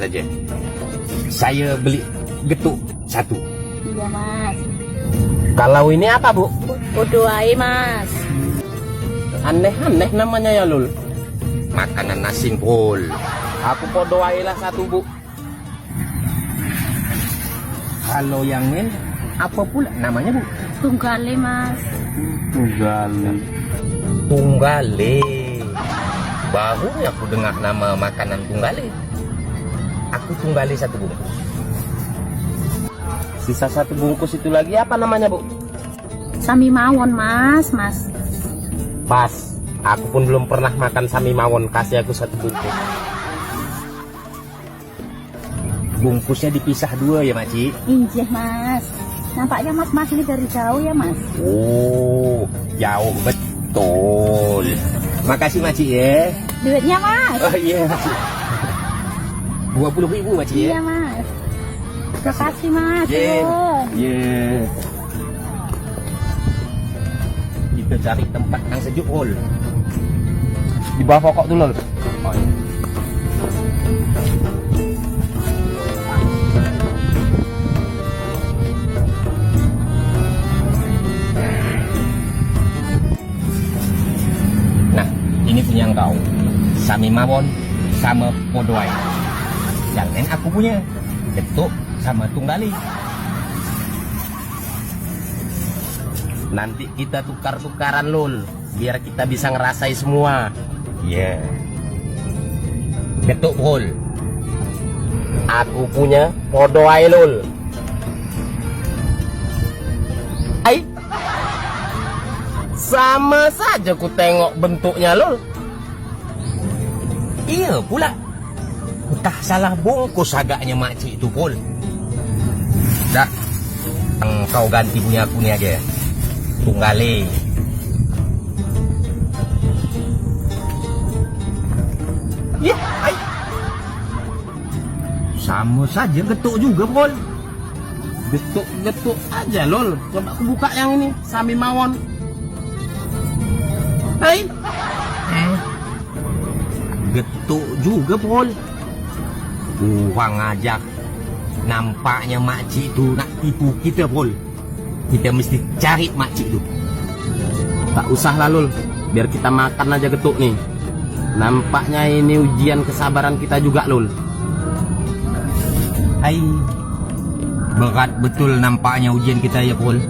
saja. Saya beli getuk satu. Iya mas. Kalau ini apa bu? Podoai mas. Aneh-aneh namanya ya lul. Makanan nasi pol. Aku podoai lah satu bu. Kalau yang ini apa pula namanya bu? Tunggale mas. Tunggale. Baru aku dengar nama makanan tunggale. Aku tunggale satu bungkus. Sisa satu bungkus itu lagi apa namanya bu? Sami mawon mas. Pas. Aku pun belum pernah makan sami mawon. Kasih aku satu bungkus. Bungkusnya dipisah dua ya Maci? Iya mas. Nampaknya mas ini dari jauh ya mas. Oh, jauh betul. Makasih Maci ya. Duitnya mas. Oh iya Maci. 20.000 Maci ya. Iya mas. Terima kasih mas. Yeah. Kita cari tempat yang sejuk Hol. Di bawah pokok tuh Lol. Oh, iya. Nah, ini punya engkau. Sami mawon sama podoai. Yang lain aku punya. Getuk sama tunggali. Nanti kita tukar-tukaran lul, biar kita bisa ngerasai semua. Ya. Yeah. Getuk hol. Aku punya podoai lul. Ai. Sama saja ku tengok bentuknya lul. Iya pula. Entah salah bungkus agaknya makcik itu pol. Dah. Kau ganti punya aku nih aja ya. Tunggale. Ya, ay. Sama saja getuk juga, Pol. Getuk aja, lol. Coba aku buka yang ini, sami mawon. Hai. Getuk juga, Pol. Uang ngajak. Nampaknya makcik itu nak tipu kita, Pol. Kita mesti cari makcik itu. Tak usah lah lul, biar kita makan aja getuk nih. Nampaknya ini ujian kesabaran kita juga lul. Hai, berat betul nampaknya ujian kita ya Pol.